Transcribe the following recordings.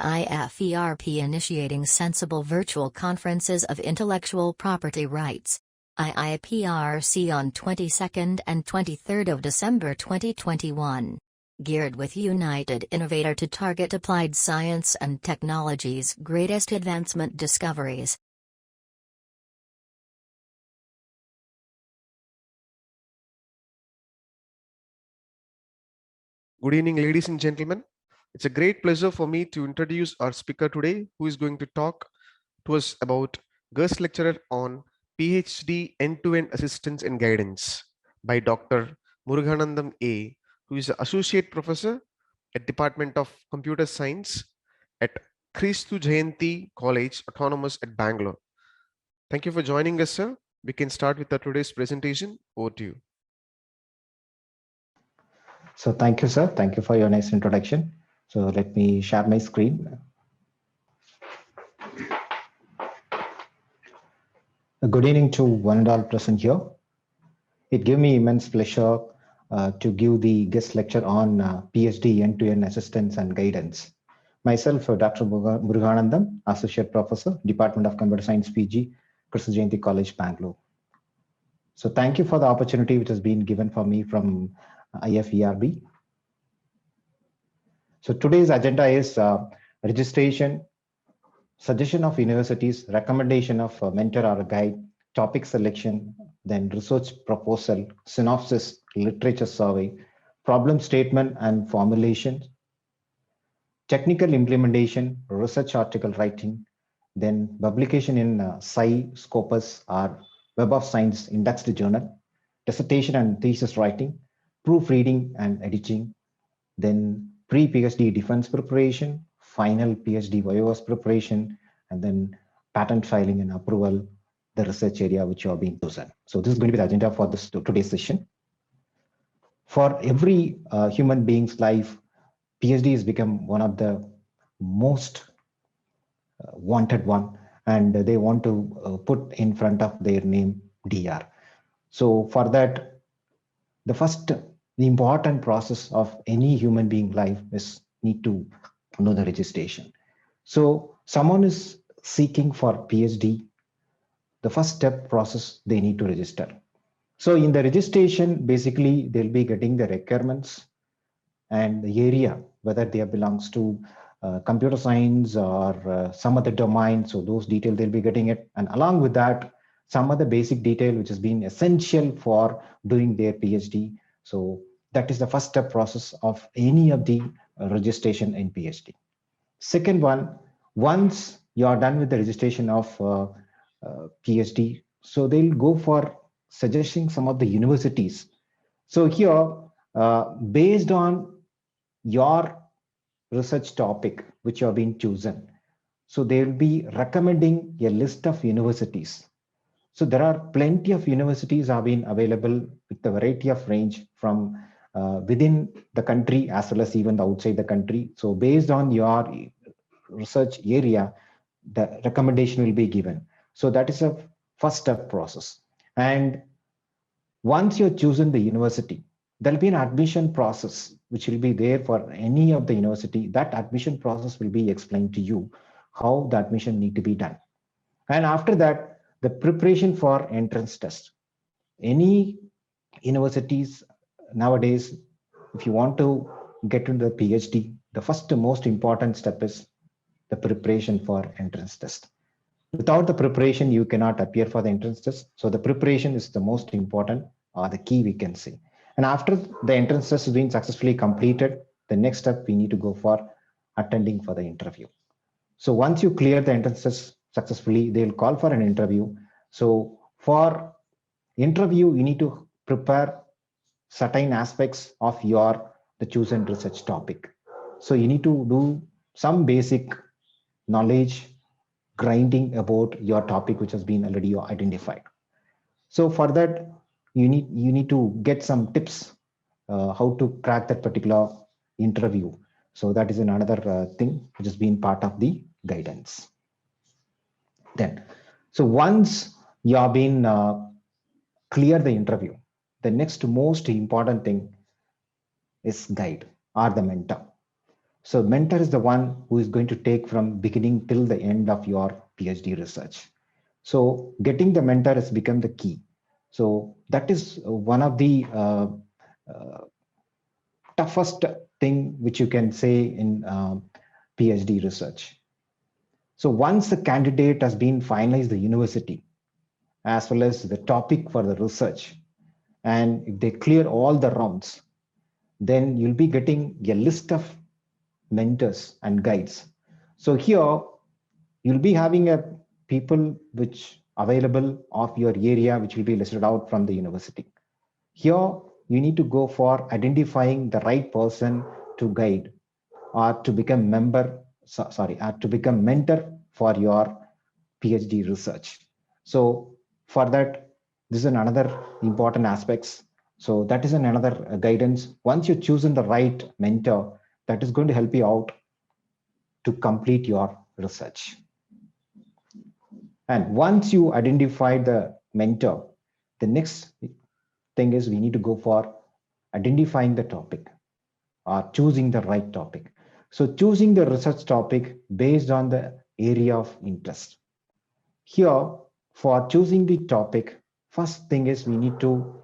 IFERP initiating sensible virtual conferences of intellectual property rights. IIPRC on 22nd and 23rd of December 2021. Geared with United Innovator to target applied science and technology's greatest advancement discoveries. Good evening, ladies and gentlemen. It's a great pleasure for me to introduce our speaker today, who is going to talk to us about guest lecturer on PhD end-to-end assistance and guidance by Dr. Muruganantham A, who is an associate professor at Department of Computer Science at Kristu Jayanti College, Autonomous at Bangalore. Thank you for joining us, sir. We can start with today's presentation. Over to you. So thank you, sir. Thank you for your nice introduction. So let me share my screen. Good evening to one and all present here. It gave me immense pleasure to give the guest lecture on PhD end-to-end assistance and guidance. Myself, Dr. Muruganantham, Associate Professor, Department of Computer Science, PG, Kristu Jayanti College, Bangalore. So thank you for the opportunity which has been given for me from IFERB. So today's agenda is registration, suggestion of universities, recommendation of a mentor or a guide, topic selection, then research proposal, synopsis, literature survey, problem statement and formulation, technical implementation, research article writing, then publication in Scopus or Web of Science indexed journal, dissertation and thesis writing, proofreading and editing, then pre-PhD defense preparation, final PhD viva's preparation, and then patent filing and approval, the research area which you have been chosen. So this is going to be the agenda for this today's session. For every human being's life, PhD has become one of the most wanted one, and they want to put in front of their name DR. So for that, the important process of any human being life is need to know the registration. So someone is seeking for PhD, the first step process, they need to register. So in the registration, basically they'll be getting the requirements and the area, whether they belongs to computer science or some other domain. So those details they'll be getting it. And along with that, some other basic detail which has been essential for doing their PhD. So that is the first step process of any of the registration in PhD. Second one, once you are done with the registration of PhD, so they'll go for suggesting some of the universities. So here, based on your research topic which you have been chosen, so they will be recommending a list of universities. So there are plenty of universities have been available with a variety of range from within the country as well as even outside the country. So based on your research area, the recommendation will be given. So that is a first step process. And once you've chosen the university, there'll be an admission process which will be there for any of the university. That admission process will be explained to you how the admission need to be done. And after that, the preparation for entrance test. Any universities nowadays, if you want to get into the PhD, the first most important step is the preparation for entrance test. Without the preparation, you cannot appear for the entrance test. So the preparation is the most important or the key we can say. And after the entrance test has been successfully completed, the next step we need to go for attending for the interview. So once you clear the entrance test successfully, they'll call for an interview. So for interview, you need to prepare certain aspects of the chosen research topic. So you need to do some basic knowledge grinding about your topic which has been already identified. So for that, you need to get some tips how to crack that particular interview. So that is another thing which has been part of the guidance. Then, so once you have been clear the interview, the next most important thing is guide or the mentor. So mentor is the one who is going to take from beginning till the end of your PhD research. So getting the mentor has become the key. So that is one of the toughest thing which you can say in PhD research. So once the candidate has been finalized the university as well as the topic for the research, and if they clear all the rounds, then you'll be getting a list of mentors and guides. So here you'll be having a people which available of your area which will be listed out from the university. Here you need to go for identifying the right person to guide or to become to become mentor for your PhD research. So for that, this is another important aspects. So that is another guidance. Once you've chosen the right mentor, that is going to help you out to complete your research. And once you identify the mentor, the next thing is we need to go for identifying the topic or choosing the right topic. So choosing the research topic based on the area of interest. Here, for choosing the topic, first thing is we need to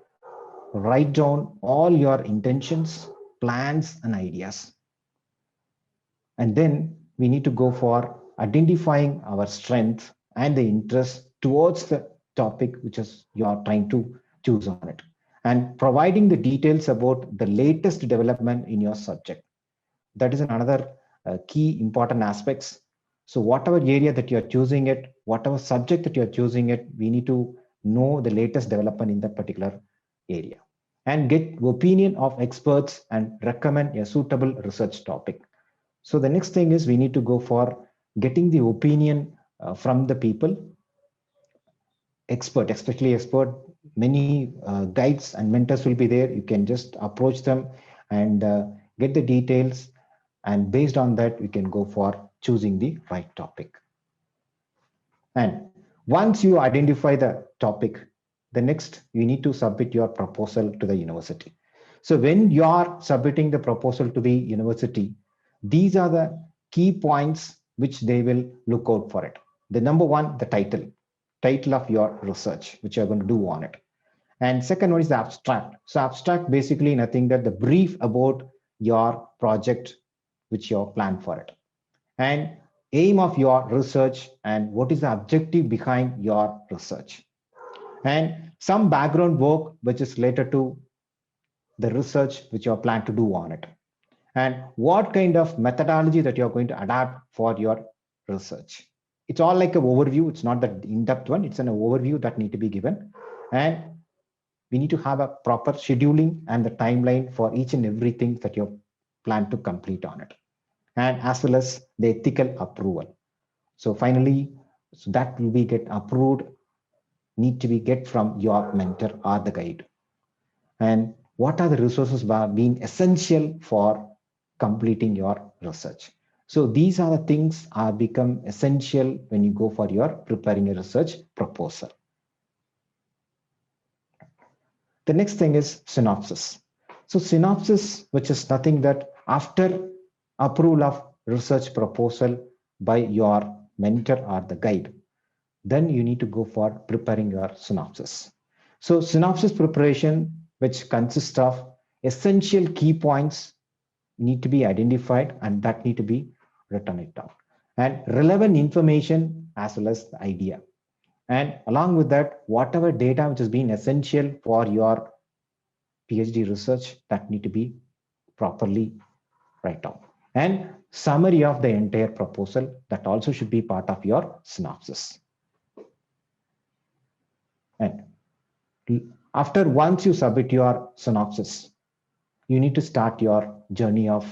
write down all your intentions, plans, and ideas. And then we need to go for identifying our strength and the interest towards the topic which is you are trying to choose on it, and providing the details about the latest development in your subject. That is another key important aspects. So whatever area that you're choosing it, whatever subject that you're choosing it, we need to know the latest development in that particular area and get opinion of experts and recommend a suitable research topic. So the next thing is we need to go for getting the opinion from the people, expert, especially expert. Many guides and mentors will be there. You can just approach them and get the details, and based on that we can go for choosing the right topic. And once you identify the topic, the next you need to submit your proposal to the university. So when you are submitting the proposal to the university, these are the key points which they will look out for it. The number one, the title of your research which you're going to do on it. And second one is the abstract. So abstract basically nothing that the brief about your project which you plan for it, and aim of your research and what is the objective behind your research, and some background work which is related to the research which you plan to do on it, and what kind of methodology that you're going to adapt for your research. It's all like an overview. It's not that in-depth one. It's an overview that need to be given. And we need to have a proper scheduling and the timeline for each and everything that you plan to complete on it, and as well as the ethical approval. So finally, so that will be get approved, need to be get from your mentor or the guide. And what are the resources being essential for completing your research? So these are the things are become essential when you go for your preparing a research proposal. The next thing is synopsis. So synopsis, which is nothing that after approval of research proposal by your mentor or the guide, then you need to go for preparing your synopsis. So synopsis preparation, which consists of essential key points need to be identified and that need to be written it down, and relevant information as well as the idea. And along with that, whatever data which has been essential for your PhD research, that need to be properly write down. And summary of the entire proposal, that also should be part of your synopsis. And after once you submit your synopsis, you need to start your journey of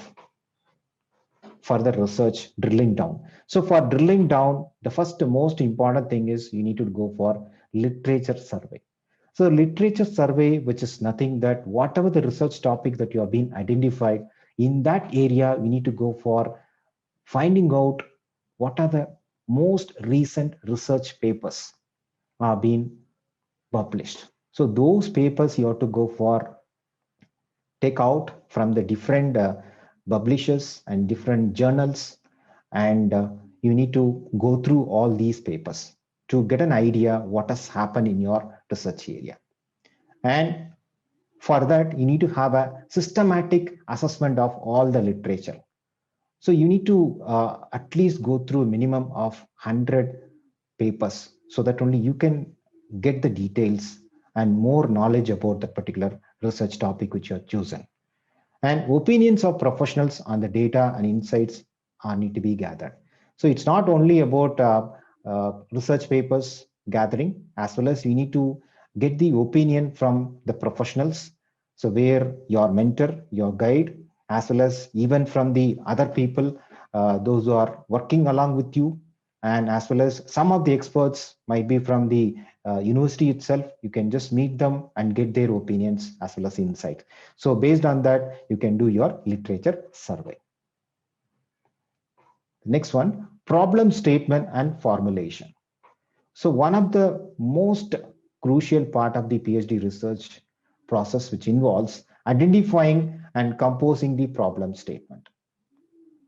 further research drilling down. So for drilling down, the first most important thing is you need to go for literature survey. So literature survey, which is nothing that whatever the research topic that you have been identified in that area, we need to go for finding out what are the most recent research papers are being published. So those papers you have to go for take out from the different publishers and different journals, and you need to go through all these papers to get an idea what has happened in your research area. And for that, you need to have a systematic assessment of all the literature. So you need to at least go through a minimum of 100 papers so that only you can get the details and more knowledge about the particular research topic which you have chosen. And opinions of professionals on the data and insights need to be gathered. So it's not only about research papers gathering, as well as you need to get the opinion from the professionals. So where your mentor, your guide, as well as even from the other people, those who are working along with you, and as well as some of the experts might be from the university itself. You can just meet them and get their opinions as well as insight. So based on that, you can do your literature survey. Next one, problem statement and formulation. So one of the most crucial part of the PhD research process, which involves identifying and composing the problem statement.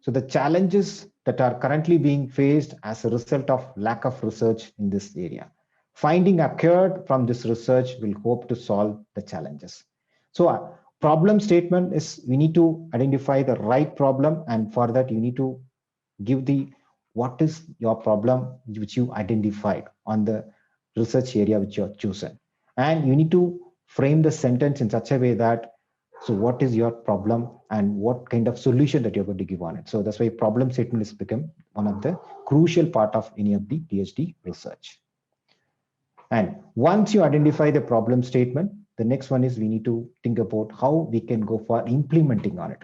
So the challenges that are currently being faced as a result of lack of research in this area. Finding occurred from this research will hope to solve the challenges. So a problem statement is we need to identify the right problem, and for that you need to give the what is your problem which you identified on the research area which you have chosen. And you need to frame the sentence in such a way that so what is your problem and what kind of solution that you're going to give on it. So that's why problem statement has become one of the crucial part of any of the PhD research. And once you identify the problem statement, the next one is we need to think about how we can go for implementing on it.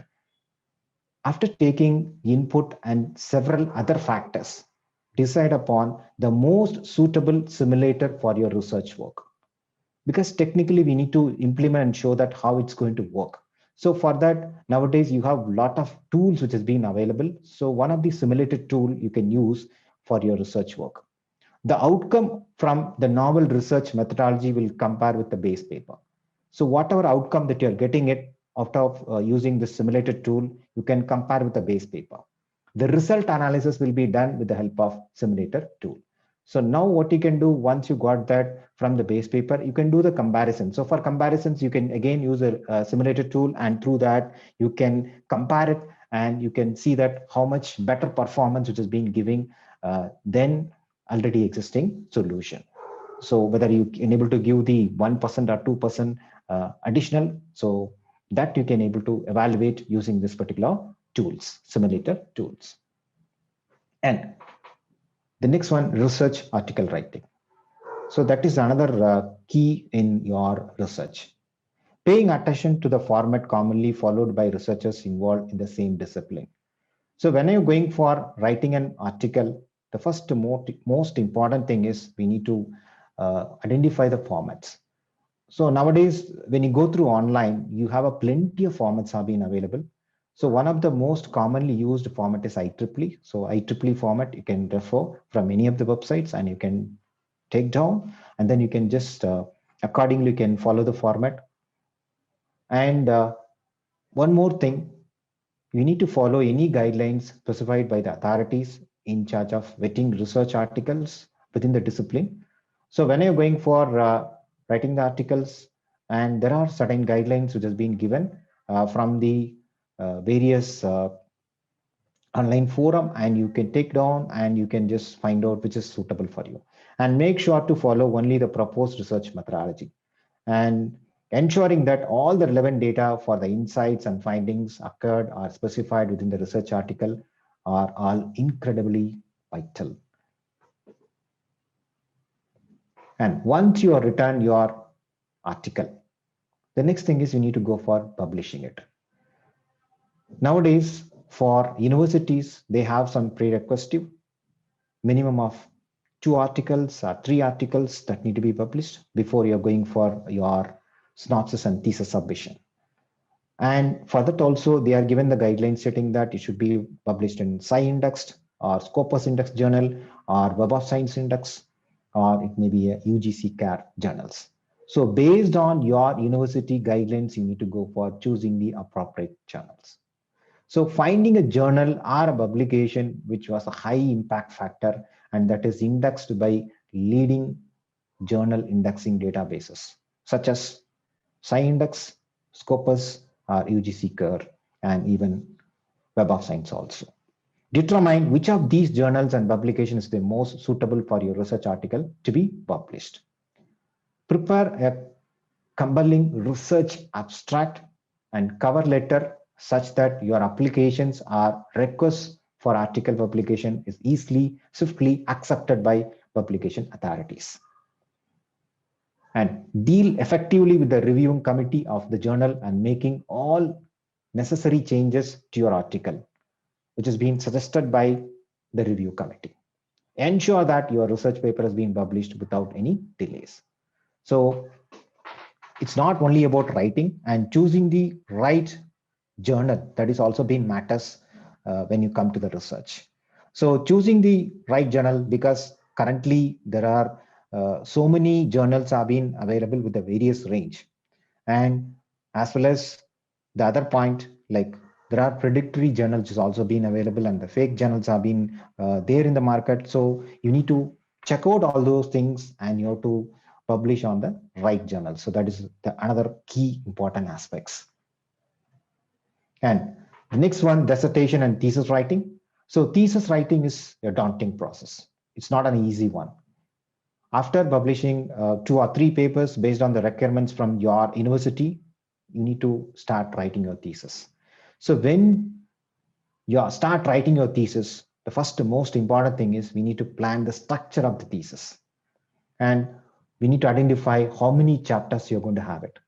After taking input and several other factors, decide upon the most suitable simulator for your research work. Because technically we need to implement and show that how it's going to work. So for that, nowadays you have a lot of tools which has been available. So one of the simulated tool you can use for your research work. The outcome from the novel research methodology will compare with the base paper. So whatever outcome that you're getting it out of using the simulated tool, you can compare with the base paper. The result analysis will be done with the help of simulator tool. So now what you can do once you got that from the base paper, you can do the comparison. So for comparisons, you can again use a simulated tool, and through that you can compare it and you can see that how much better performance which is being giving than already existing solution. So whether you enable to give the 1% or 2% additional, so that you can able to evaluate using this particular tools, simulator tools. And the next one, research article writing. So that is another key in your research. Paying attention to the format commonly followed by researchers involved in the same discipline. So when you're going for writing an article, the first most important thing is we need to identify the formats. So nowadays, when you go through online, you have a plenty of formats have been available. So one of the most commonly used format is IEEE. So IEEE format, you can refer from any of the websites and you can take down, and then you can just accordingly you can follow the format. And one more thing, you need to follow any guidelines specified by the authorities in charge of vetting research articles within the discipline. So when you're going for writing the articles, and there are certain guidelines which has been given from the various online forum, and you can take down and you can just find out which is suitable for you, and make sure to follow only the proposed research methodology, and ensuring that all the relevant data for the insights and findings occurred or specified within the research article are all incredibly vital. And once you have written your article, the next thing is you need to go for publishing it. Nowadays, for universities, they have some prerequisite minimum of 2 articles or 3 articles that need to be published before you're going for your synopsis and thesis submission. And for that also, they are given the guidelines stating that it should be published in Sci-Indexed or Scopus Index journal or Web of Science Index, or it may be a UGC CAR journals. So based on your university guidelines, you need to go for choosing the appropriate journals. So finding a journal or a publication which was a high impact factor and that is indexed by leading journal indexing databases such as SciIndex, Scopus, or UGC-CARE, and even Web of Science also. Determine which of these journals and publications is the most suitable for your research article to be published. Prepare a compelling research abstract and cover letter such that your applications or requests for article publication is easily, swiftly accepted by publication authorities. And deal effectively with the reviewing committee of the journal and making all necessary changes to your article, which is being suggested by the review committee. Ensure that your research paper has been published without any delays. So it's not only about writing and choosing the right journal, that is also being matters when you come to the research. So choosing the right journal, because currently there are so many journals are being available with a various range, and as well as the other point, like there are predictory journals is also being available and the fake journals are being there in the market. So you need to check out all those things and you have to publish on the right journal. So that is another key important aspects. And the next one, dissertation and thesis writing. So thesis writing is a daunting process. It's not an easy one. After publishing 2 or 3 papers based on the requirements from your university, you need to start writing your thesis. So when you start writing your thesis, the first most important thing is we need to plan the structure of the thesis. And we need to identify how many chapters you're going to have it.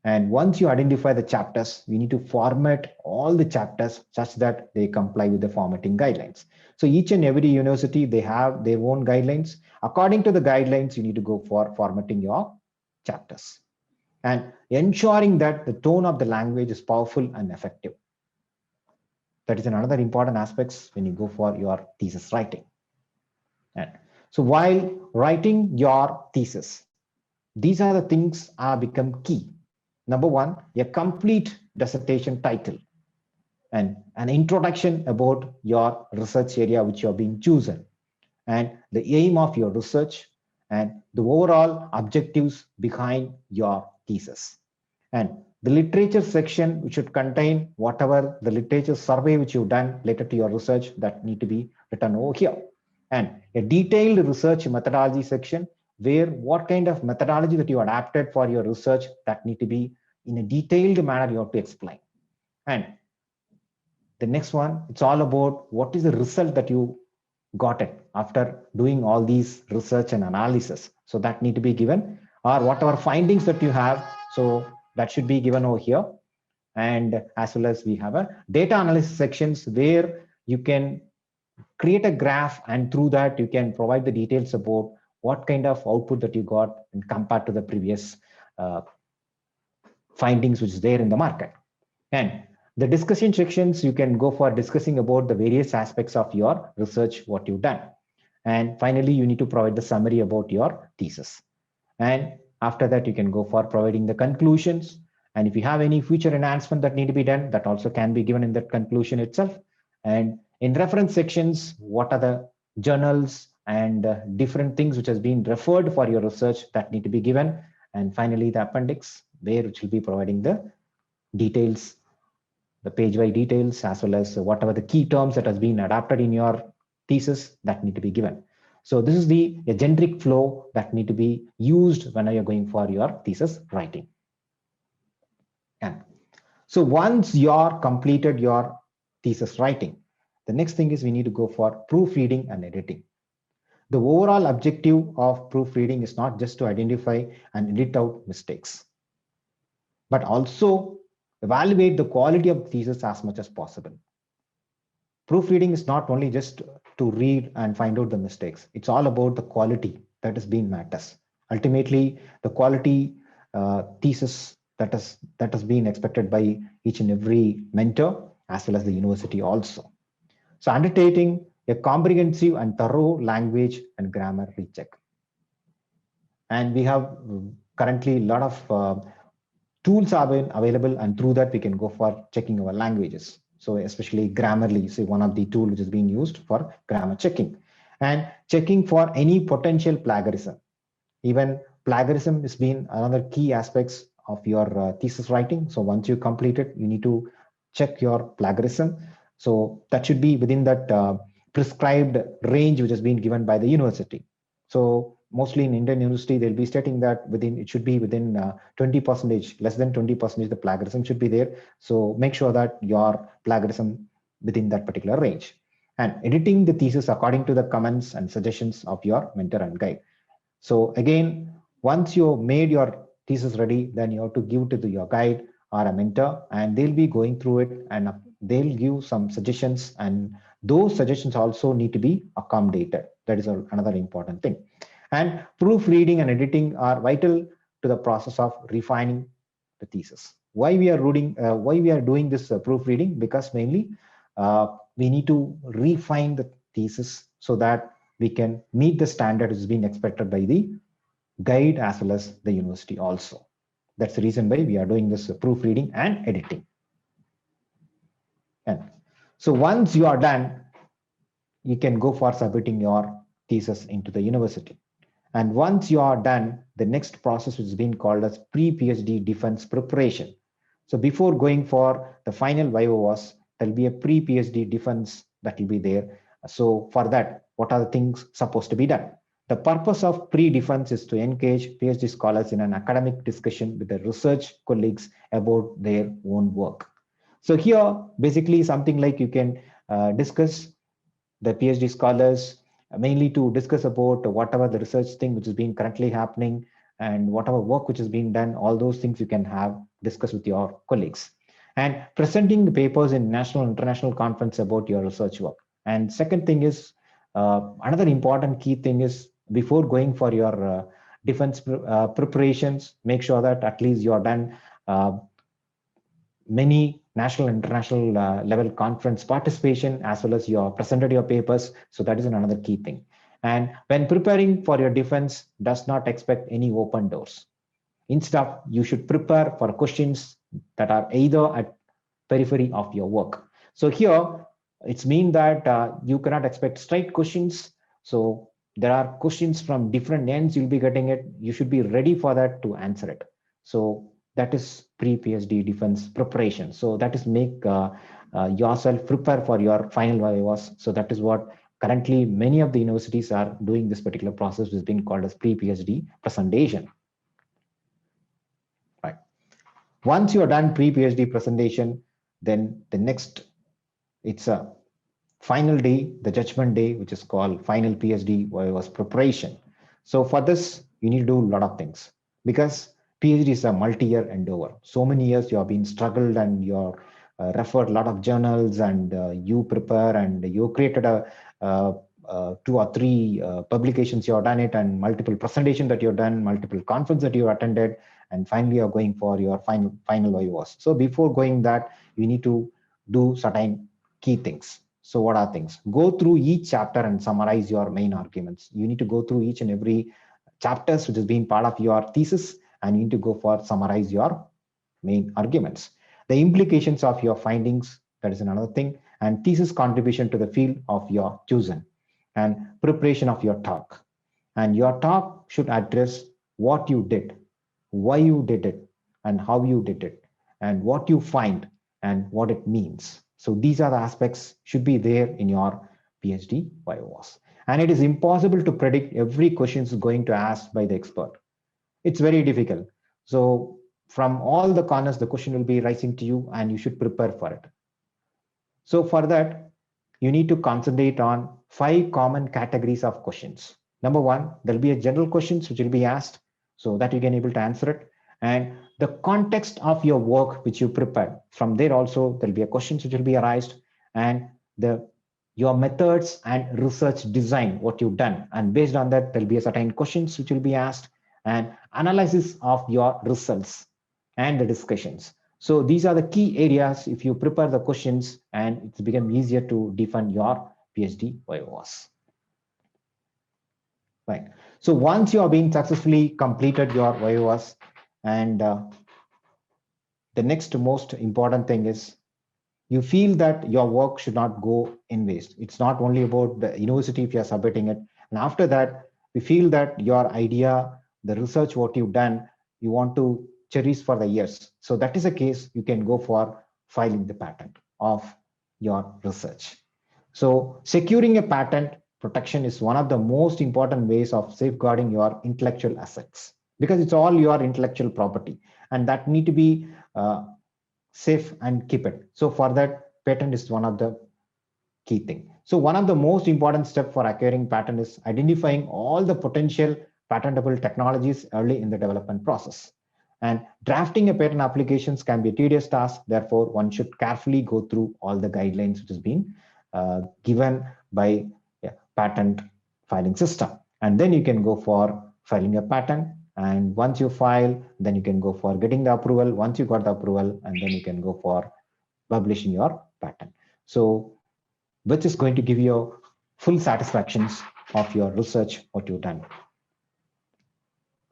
And once you identify the chapters, we need to format all the chapters such that they comply with the formatting guidelines. So each and every university, they have their own guidelines. According to the guidelines, you need to go for formatting your chapters and ensuring that the tone of the language is powerful and effective. That is another important aspects when you go for your thesis writing. And so while writing your thesis, these are the things are become key. Number one, a complete dissertation title and an introduction about your research area which you have been chosen and the aim of your research and the overall objectives behind your thesis. And the literature section, which should contain whatever the literature survey which you've done related to your research that need to be written over here. And a detailed research methodology section where what kind of methodology that you adapted for your research that need to be in a detailed manner you have to explain. And the next one, it's all about what is the result that you got it after doing all these research and analysis. So that need to be given, or whatever findings that you have. So that should be given over here. And as well as we have a data analysis sections where you can create a graph and through that you can provide the details about what kind of output that you got and compared to the previous findings which is there in the market. And the discussion sections, you can go for discussing about the various aspects of your research, what you've done. And finally, you need to provide the summary about your thesis. And after that, you can go for providing the conclusions. And if you have any future enhancement that need to be done, that also can be given in that conclusion itself. And in reference sections, what are the journals and different things which has been referred for your research that need to be given. And finally, the appendix, where which will be providing the details, the page-wise details, as well as whatever the key terms that has been adapted in your thesis that need to be given. So this is the generic flow that need to be used when you're going for your thesis writing. And so once you're completed your thesis writing, the next thing is we need to go for proofreading and editing. The overall objective of proofreading is not just to identify and edit out mistakes, but also evaluate the quality of the thesis as much as possible. Proofreading is not only just to read and find out the mistakes. It's all about the quality that is being matters. Ultimately, the quality thesis that has been expected by each and every mentor as well as the university also. So undertaking a comprehensive and thorough language and grammar recheck. And we have currently a lot of tools are available, and through that we can go for checking our languages. So especially Grammarly is one of the tools which is being used for grammar checking and checking for any potential plagiarism. Even plagiarism has been another key aspects of your thesis writing. So once you complete it, you need to check your plagiarism. So that should be within that prescribed range which has been given by the university. So mostly in Indian university, they'll be stating that it should be within 20%, less than 20%, the plagiarism should be there. So make sure that your plagiarism within that particular range. And editing the thesis according to the comments and suggestions of your mentor and guide. So again, once you made your thesis ready, then you have to give to your guide or a mentor, and they'll be going through it and they'll give some suggestions, and those suggestions also need to be accommodated. That is another important thing. And proofreading and editing are vital to the process of refining the thesis. Why we are doing this proofreading? Because mainly we need to refine the thesis so that we can meet the standard which is being expected by the guide as well as the university also. That's the reason why we are doing this proofreading and editing. And so once you are done, you can go for submitting your thesis into the university. And once you are done, the next process is being called as pre-PhD defense preparation. So before going for the final Viva was, there'll be a pre-PhD defense that will be there. So for that, what are the things supposed to be done? The purpose of pre-defense is to engage PhD scholars in an academic discussion with the research colleagues about their own work. So here, basically something like you can discuss the PhD scholars mainly to discuss about whatever the research thing which is being currently happening and whatever work which is being done, all those things you can have discuss with your colleagues. And presenting the papers in national and international conference about your research work. And second thing is, another important key thing is before going for your defense preparations, make sure that at least you are done many national and international level conference participation as well as you presented your papers. So that is another key thing. And when preparing for your defense, does not expect any open doors. Instead, you should prepare for questions that are either at periphery of your work. So here, it's mean that you cannot expect straight questions. So there are questions from different ends you'll be getting it. You should be ready for that to answer it. So that is pre-PhD defense preparation. So that is make yourself prepare for your final Vivas. So that is what currently many of the universities are doing. This particular process is being called as pre-PhD presentation. Right. Once you are done pre-PhD presentation, then the next, it's a final day, the judgment day, which is called final PhD Vivas preparation. So for this, you need to do a lot of things because PhD is a multi-year endeavor. So many years you have been struggled and you're referred a lot of journals and you prepare and you created a 2 or 3 publications you have done it and multiple presentations that you've done, multiple conferences that you attended, and finally you're going for your final Vivas. So before going that, you need to do certain key things. So what are things? Go through each chapter and summarize your main arguments. You need to go through each and every chapters which has been part of your thesis, and you need to go for summarize your main arguments. The implications of your findings, that is another thing, and thesis contribution to the field of your chosen, and preparation of your talk. And your talk should address what you did, why you did it, and how you did it, and what you find and what it means. So these are the aspects should be there in your PhD Vivas. And it is impossible to predict every question is going to ask by the expert. It's very difficult. So from all the corners, the question will be rising to you and you should prepare for it. So for that, you need to concentrate on 5 common categories of questions. Number 1, there'll be a general questions which will be asked so that you can able to answer it. And the context of your work which you prepared. From there also, there'll be a questions which will be arised, and your methods and research design, what you've done. And based on that, there'll be a certain questions which will be asked, and analysis of your results and the discussions. So these are the key areas if you prepare the questions, and it's become easier to defend your PhD Vivas. Right. So once you have been successfully completed your Vivas, and the next most important thing is you feel that your work should not go in waste. It's not only about the university if you're submitting it. And after that, we feel that your idea, the research, what you've done, you want to cherish for the years. So that is a case you can go for filing the patent of your research. So securing a patent protection is one of the most important ways of safeguarding your intellectual assets, because it's all your intellectual property and that need to be safe and keep it. So for that, patent is one of the key thing. So one of the most important step for acquiring patent is identifying all the potential patentable technologies early in the development process. And drafting a patent applications can be a tedious task. Therefore, one should carefully go through all the guidelines which has been given by a patent filing system. And then you can go for filing a patent. And once you file, then you can go for getting the approval. Once you got the approval, and then you can go for publishing your patent. So which is going to give you full satisfactions of your research, what you've done.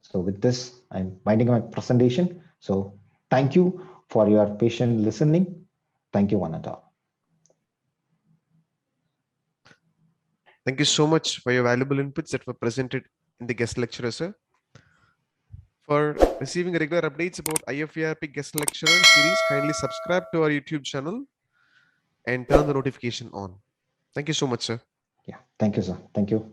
So with this, I'm winding my presentation. So thank you for your patient listening. Thank you, one and all. Thank you so much for your valuable inputs that were presented in the guest lecture, sir. For receiving regular updates about IFERP guest lecturer series, kindly subscribe to our YouTube channel and turn the notification on. Thank you so much, sir. Yeah, thank you, sir. Thank you.